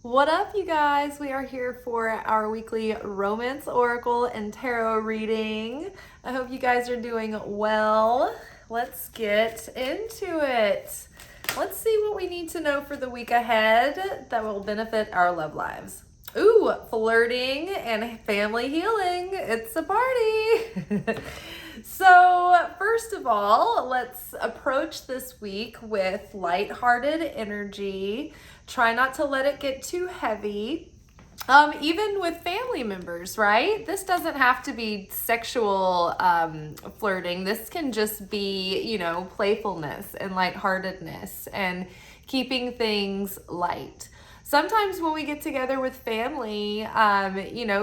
What up, you guys? We are here for our weekly romance oracle and tarot reading. I hope you guys are doing well. Let's get into it. Let's see what we need to know for the week ahead that will benefit our love lives. Ooh, flirting and family healing. It's a party. So, first of all, let's approach this week with lighthearted energy. Try not to let it get too heavy. Even with family members, right? This doesn't have to be sexual flirting. This can just be, playfulness and lightheartedness and keeping things light. Sometimes when we get together with family,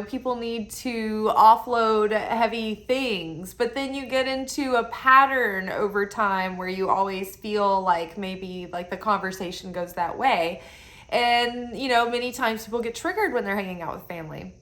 people need to offload heavy things, but then you get into a pattern over time where you always feel like maybe like the conversation goes that way. And, many times people get triggered when they're hanging out with family.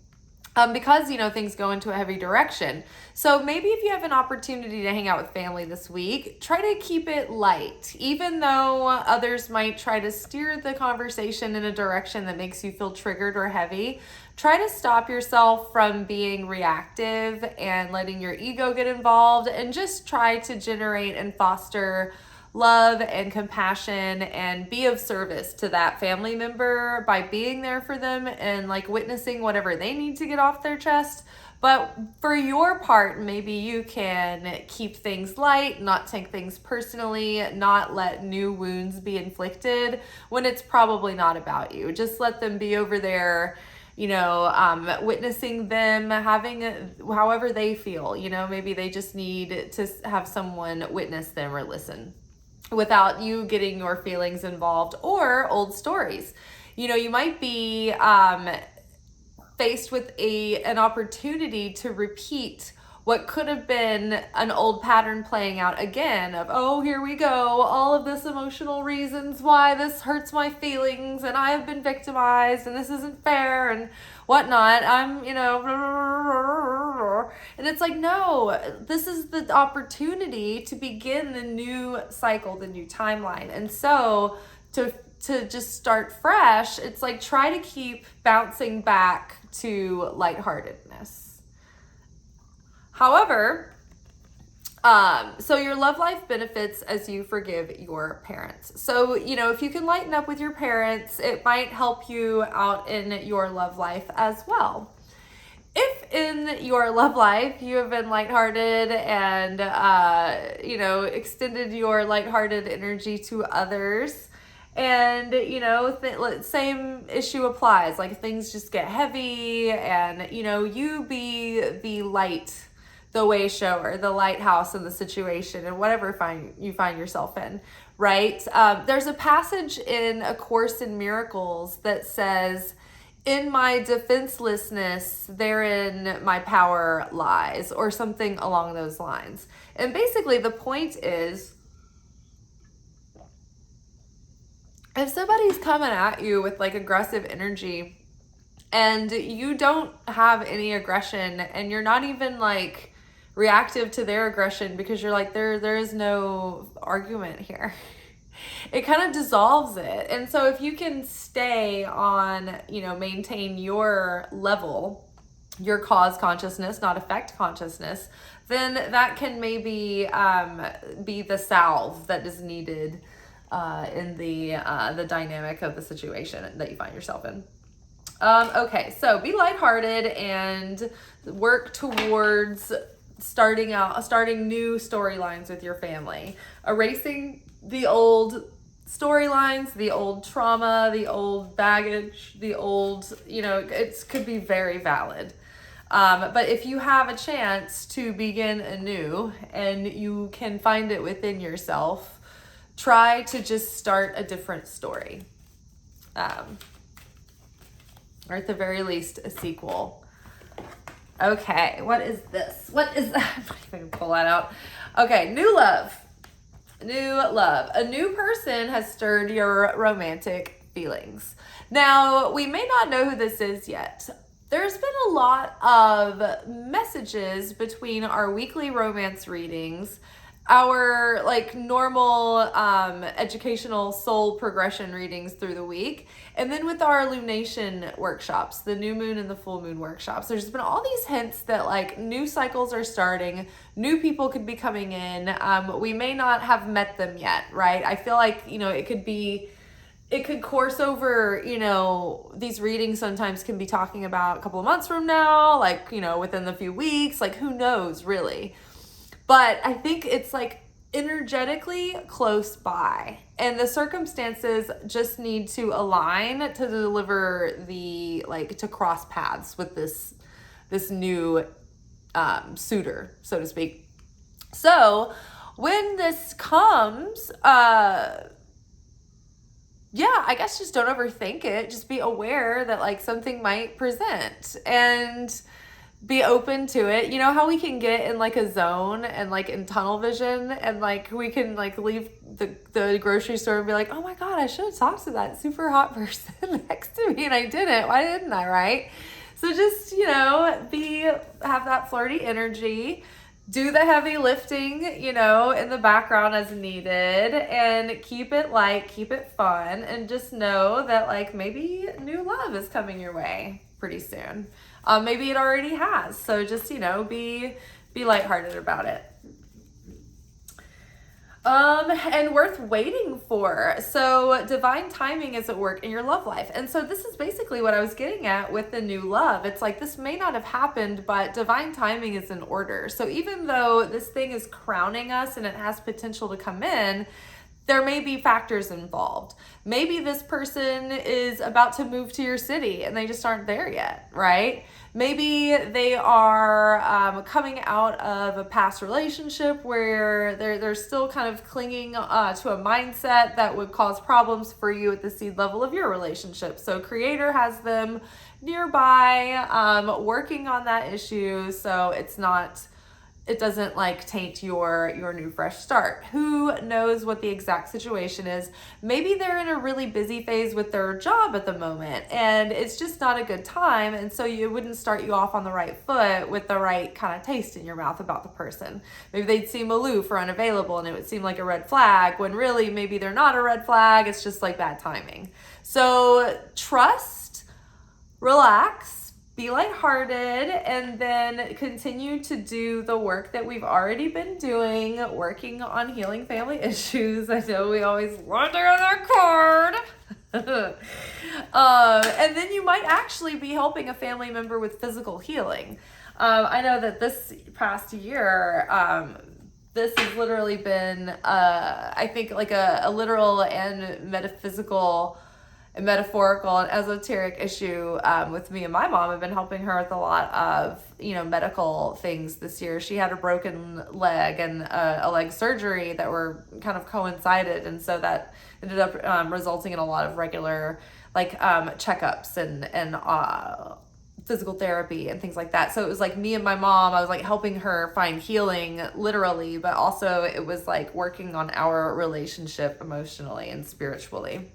Because, things go into a heavy direction. So maybe if you have an opportunity to hang out with family this week, try to keep it light. Even though others might try to steer the conversation in a direction that makes you feel triggered or heavy, try to stop yourself from being reactive and letting your ego get involved, and just try to generate and foster love and compassion and be of service to that family member by being there for them and like witnessing whatever they need to get off their chest. But for your part, maybe you can keep things light, not take things personally, not let new wounds be inflicted when it's probably not about you. Just let them be over there, witnessing them having however they feel. Maybe they just need to have someone witness them or listen without you getting your feelings involved or old stories. You might be faced with an opportunity to repeat what could have been an old pattern playing out again of, oh, here we go, all of this emotional reasons why this hurts my feelings and I have been victimized and this isn't fair and whatnot. And it's like, no, this is the opportunity to begin the new cycle, the new timeline. And so to just start fresh, it's like try to keep bouncing back to lightheartedness. However, so your love life benefits as you forgive your parents. So, if you can lighten up with your parents, it might help you out in your love life as well. If in your love life you have been lighthearted and, extended your lighthearted energy to others, and, same issue applies. Like things just get heavy and, you be the light, the way shower, the lighthouse in the situation and whatever you find yourself in, right? There's a passage in A Course in Miracles that says, in my defenselessness, therein my power lies, or something along those lines. And basically the point is, if somebody's coming at you with like aggressive energy and you don't have any aggression and you're not even like reactive to their aggression because you're like, there is no argument here. It kind of dissolves it. And so if you can stay on, maintain your level, your cause consciousness, not effect consciousness, then that can maybe be the salve that is needed in the dynamic of the situation that you find yourself in. Okay, so be lighthearted and work towards starting new storylines with your family, erasing the old storylines, the old trauma, the old baggage, the old, it could be very valid. But if you have a chance to begin anew and you can find it within yourself, try to just start a different story. Or at the very least, a sequel. Okay, what is this? What is that? I'm not even gonna pull that out. Okay, new love. New love. A new person has stirred your romantic feelings. Now, we may not know who this is yet. There's been a lot of messages between our weekly romance readings our like normal educational soul progression readings through the week, and then with our lunation workshops, the new moon and the full moon workshops, there's been all these hints that like new cycles are starting, new people could be coming in. We may not have met them yet, right? I feel like, you know, it could course over, you know, these readings sometimes can be talking about a couple of months from now, like, you know, within a few weeks, like who knows really. But I think it's like energetically close by, and the circumstances just need to align to deliver the, like, to cross paths with this new suitor, so to speak. So when this comes, yeah, I guess just don't overthink it. Just be aware that like something might present, and be open to it. You know how we can get in like a zone and like in tunnel vision, and like we can like leave the grocery store and be like, oh my God, I should have talked to that super hot person next to me and I didn't. Why didn't I, right? So just, you know, have that flirty energy, do the heavy lifting, you know, in the background as needed, and keep it light, keep it fun, and just know that like maybe new love is coming your way pretty soon. Maybe it already has. So just, you know, be lighthearted about it. And worth waiting for. So divine timing is at work in your love life. And so this is basically what I was getting at with the new love. It's like, this may not have happened, but divine timing is in order. So even though this thing is crowning us and it has potential to come in, there may be factors involved. Maybe this person is about to move to your city and they just aren't there yet, right? Maybe they are coming out of a past relationship where they're still kind of clinging to a mindset that would cause problems for you at the seed level of your relationship. So Creator has them nearby, working on that issue, so it doesn't like taint your new fresh start. Who knows what the exact situation is? Maybe they're in a really busy phase with their job at the moment and it's just not a good time, and so it wouldn't start you off on the right foot with the right kind of taste in your mouth about the person. Maybe they'd seem aloof or unavailable and it would seem like a red flag, when really maybe they're not a red flag, it's just like bad timing. So trust, relax, be lighthearted, and then continue to do the work that we've already been doing, working on healing family issues. I know we always wander on our card. And then you might actually be helping a family member with physical healing. I know that this past year, this has literally been, I think, like a literal and metaphysical and metaphorical and esoteric issue with me and my mom. I've been helping her with a lot of, you know, medical things this year. She had a broken leg and a leg surgery that were kind of coincided, and so that ended up resulting in a lot of regular like checkups and physical therapy and things like that. So it was like me and my mom, I was like helping her find healing literally, but also it was like working on our relationship emotionally and spiritually.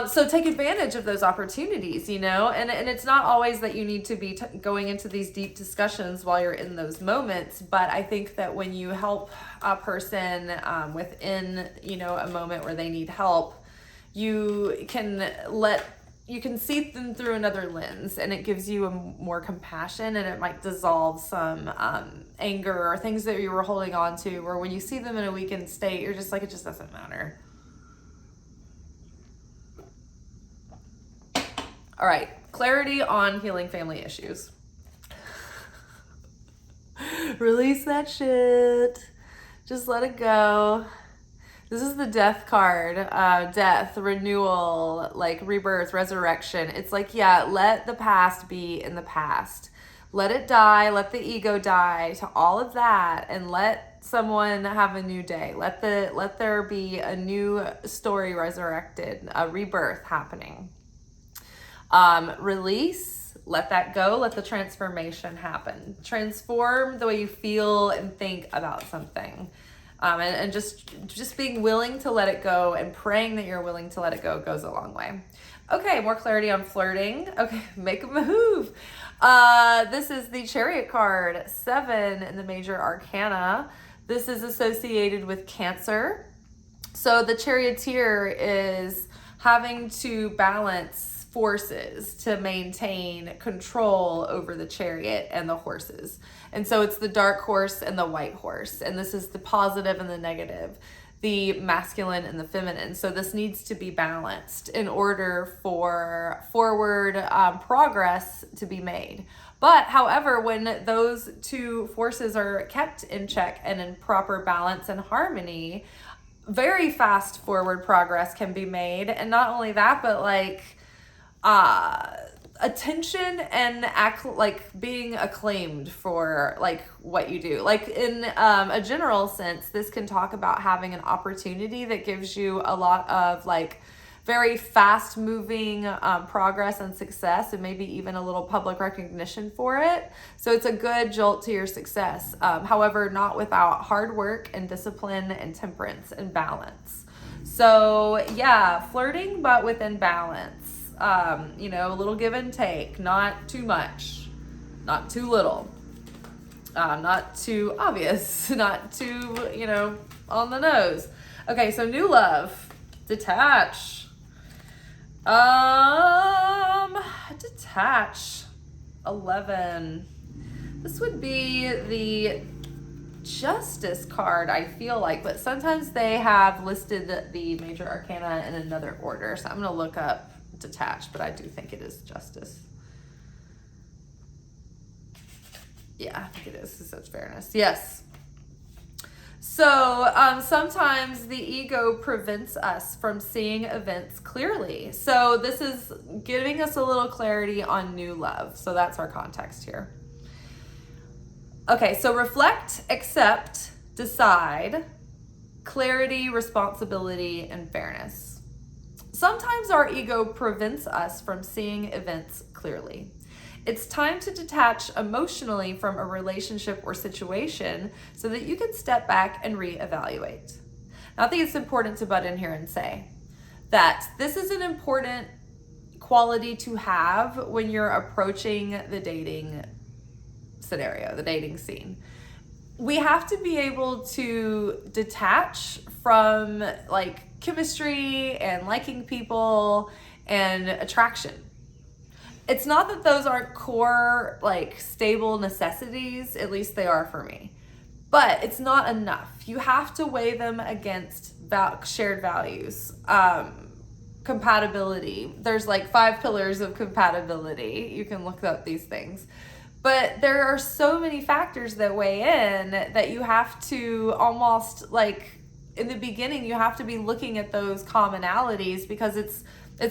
So take advantage of those opportunities, you know, and it's not always that you need to be going into these deep discussions while you're in those moments. But I think that when you help a person within, you know, a moment where they need help, you can see them through another lens, and it gives you a more compassion, and it might dissolve some anger or things that you were holding on to, or when you see them in a weakened state, you're just like, it just doesn't matter. All right, clarity on healing family issues. Release that shit. Just let it go. This is the death card. Death, renewal, like rebirth, resurrection. It's like, yeah, let the past be in the past. Let it die. Let the ego die to all of that, and let someone have a new day. Let there be a new story resurrected, a rebirth happening. Release, let that go, let the transformation happen. Transform the way you feel and think about something. And just being willing to let it go and praying that you're willing to let it go goes a long way. Okay, more clarity on flirting. Okay, make a move. This is the Chariot card, 7 in the major arcana. This is associated with Cancer. So the charioteer is having to balance forces to maintain control over the chariot and the horses. And so it's the dark horse and the white horse. And this is the positive and the negative, the masculine and the feminine. So this needs to be balanced in order for forward progress to be made. But however, when those two forces are kept in check and in proper balance and harmony, very fast forward progress can be made. And not only that, but like attention and being acclaimed for like what you do. Like in a general sense, this can talk about having an opportunity that gives you a lot of like very fast moving progress and success, and maybe even a little public recognition for it. So it's a good jolt to your success. However, not without hard work and discipline and temperance and balance. So yeah, flirting, but within balance. A little give and take, not too much, not too little, not too obvious, not too, on the nose. Okay, so new love, detach. Detach, 11. This would be the Justice card, I feel like, but sometimes they have listed the major arcana in another order. So I'm going to look up detach, but I do think it is Justice. Yeah, I think it is. It says fairness. Yes. So sometimes the ego prevents us from seeing events clearly. So this is giving us a little clarity on new love. So that's our context here. Okay, so reflect, accept, decide, clarity, responsibility, and fairness. Sometimes our ego prevents us from seeing events clearly. It's time to detach emotionally from a relationship or situation so that you can step back and reevaluate. Now, I think it's important to butt in here and say that this is an important quality to have when you're approaching the dating scenario, the dating scene. We have to be able to detach from like chemistry and liking people and attraction. It's not that those aren't core, like stable necessities, at least they are for me, but it's not enough. You have to weigh them against shared values, compatibility. There's like 5 pillars of compatibility. You can look up these things. But there are so many factors that weigh in that you have to almost like in the beginning, you have to be looking at those commonalities because it's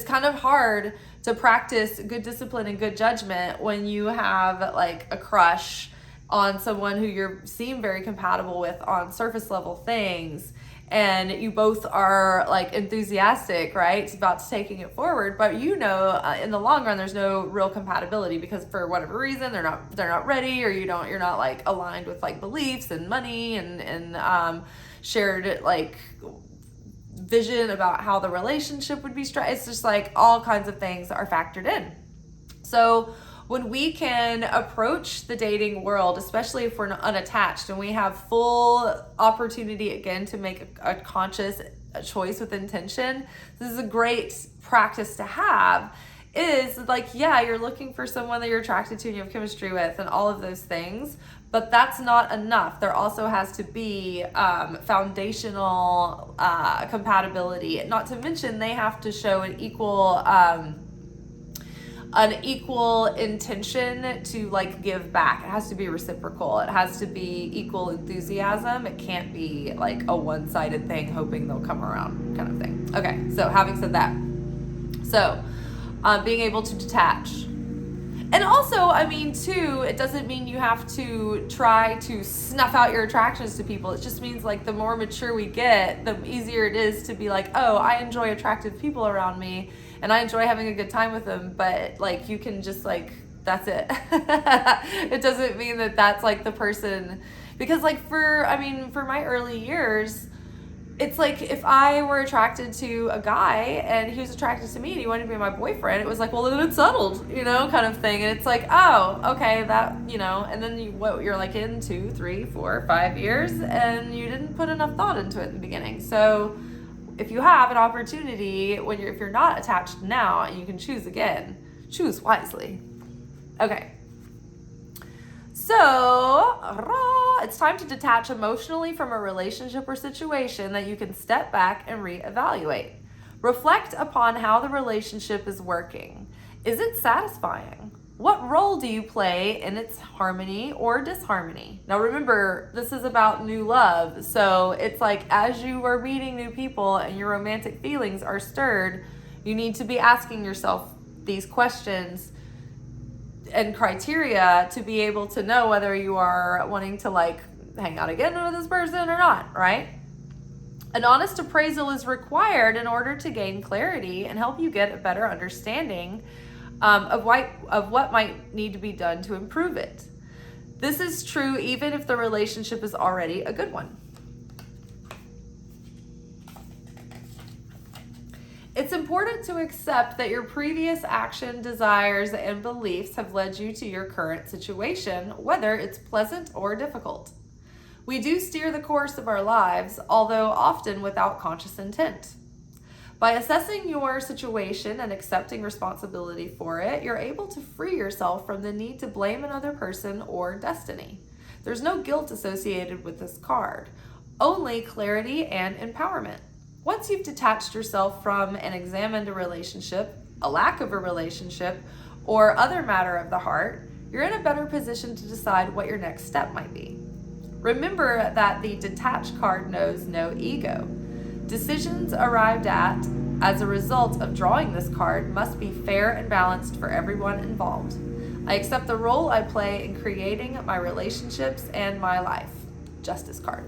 kind of hard to practice good discipline and good judgment when you have like a crush on someone who you seem very compatible with on surface level things, and you both are like enthusiastic, right, about taking it forward, but in the long run there's no real compatibility because for whatever reason they're not ready, or you're not like aligned with like beliefs and money and shared like vision about how the relationship would be it's just like all kinds of things are factored in. So when we can approach the dating world, especially if we're unattached and we have full opportunity again to make a conscious choice with intention, this is a great practice to have. Is like, yeah, you're looking for someone that you're attracted to and you have chemistry with and all of those things, but that's not enough. There also has to be foundational compatibility. Not to mention they have to show an equal intention to like give back. It has to be reciprocal. It has to be equal enthusiasm. It can't be like a one-sided thing hoping they'll come around kind of thing. Okay, so having said that, so being able to detach. And also, I mean, too, it doesn't mean you have to try to snuff out your attractions to people. It just means like the more mature we get, the easier it is to be like, oh, I enjoy attractive people around me and I enjoy having a good time with them. But like, you can just like, that's it. It doesn't mean that that's like the person, because like for my early years, it's like if I were attracted to a guy and he was attracted to me and he wanted to be my boyfriend, it was like, well, then it's settled, kind of thing. And it's like, oh, okay, that, and then you're like in 2, 3, 4, 5 years and you didn't put enough thought into it in the beginning. So if you have an opportunity if you're not attached now and you can choose again, choose wisely. Okay. So, it's time to detach emotionally from a relationship or situation that you can step back and reevaluate. Reflect upon how the relationship is working. Is it satisfying? What role do you play in its harmony or disharmony? Now remember, this is about new love. So it's like as you are meeting new people and your romantic feelings are stirred, you need to be asking yourself these questions and criteria to be able to know whether you are wanting to hang out again with this person or not, right? An honest appraisal is required in order to gain clarity and help you get a better understanding of what might need to be done to improve it. This is true even if the relationship is already a good one. It's important to accept that your previous action, desires, and beliefs have led you to your current situation, whether it's pleasant or difficult. We do steer the course of our lives, although often without conscious intent. By assessing your situation and accepting responsibility for it, you're able to free yourself from the need to blame another person or destiny. There's no guilt associated with this card, only clarity and empowerment. Once you've detached yourself from and examined a relationship, a lack of a relationship, or other matter of the heart, you're in a better position to decide what your next step might be. Remember that the detached card knows no ego. Decisions arrived at as a result of drawing this card must be fair and balanced for everyone involved. I accept the role I play in creating my relationships and my life. Justice card.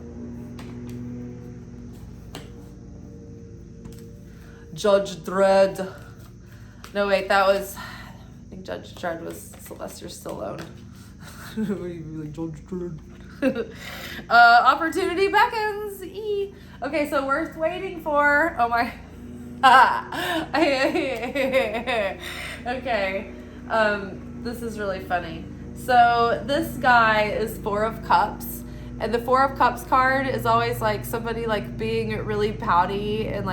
Judge Dredd. No, wait, that was, I think Judge Dredd was Sylvester Stallone. Judge Dredd. Opportunity beckons. Okay, so worth waiting for. Oh my. Okay. This is really funny. So this guy is 4 of Cups. And the 4 of Cups card is always somebody being really pouty and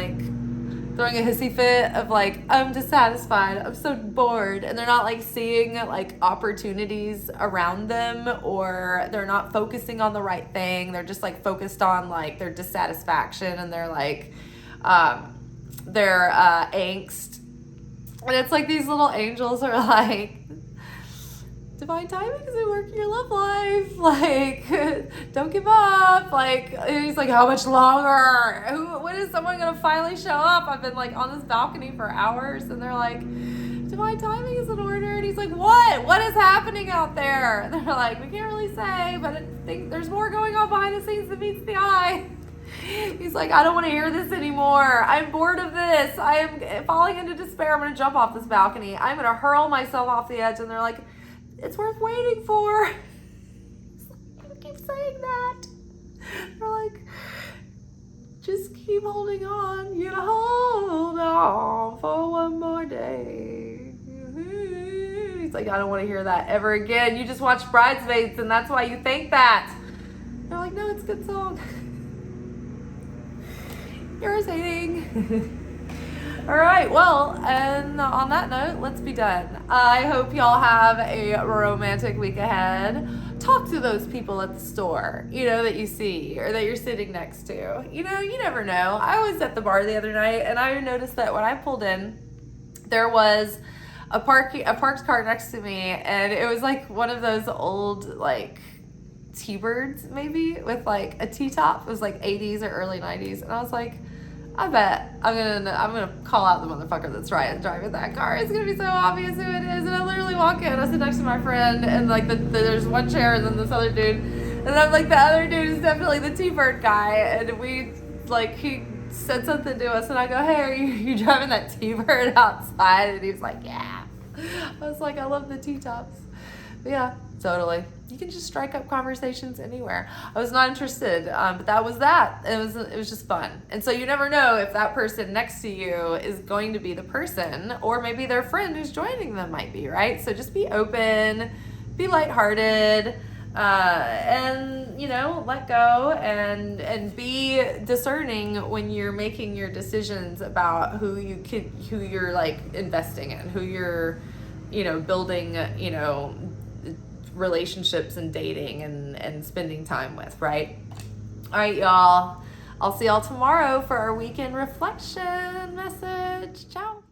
throwing a hissy fit of I'm dissatisfied, I'm so bored, and they're not seeing opportunities around them, or they're not focusing on the right thing. They're just focused on their dissatisfaction and their angst. And it's these little angels are divine timing is at work in your love life. Don't give up. And he's how much longer? When is someone gonna finally show up? I've been on this balcony for hours, and they're divine timing is in order. And he's what? What is happening out there? And they're we can't really say, but I think there's more going on behind the scenes than meets the eye. He's I don't want to hear this anymore. I'm bored of this. I am falling into despair. I'm gonna jump off this balcony. I'm gonna hurl myself off the edge. And they're it's worth waiting for. You keep saying that. They're just keep holding on. You gotta hold on for one more day. He's I don't want to hear that ever again. You just watched Bridesmaids and that's why you think that. They're no, it's a good song. Irritating. All right, well, and on that note, let's be done. I hope y'all have a romantic week ahead. Talk to those people at the store, that you see or that you're sitting next to. You never know. I was at the bar the other night, and I noticed that when I pulled in, there was a parked car next to me, and it was one of those old, T-Birds, maybe, with a T-top. It was 80s or early 90s, and I was I bet I'm gonna call out the motherfucker that's driving that car. It's gonna be so obvious who it is. And I literally walk in, I sit next to my friend, and there's one chair and then this other dude, and I'm the other dude is definitely the T-Bird guy, and we he said something to us, and I go, hey, are you driving that T-Bird outside? And he's yeah. I was I love the T-tops. But yeah, Totally. You can just strike up conversations anywhere. I was not interested, but that was that. It was just fun. And so you never know if that person next to you is going to be the person, or maybe their friend who's joining them might be, right? So just be open, be lighthearted, and let go and be discerning when you're making your decisions about who you're like investing in, who you're building relationships and dating and spending time with, right? All right, y'all. I'll see y'all tomorrow for our weekend reflection message. Ciao.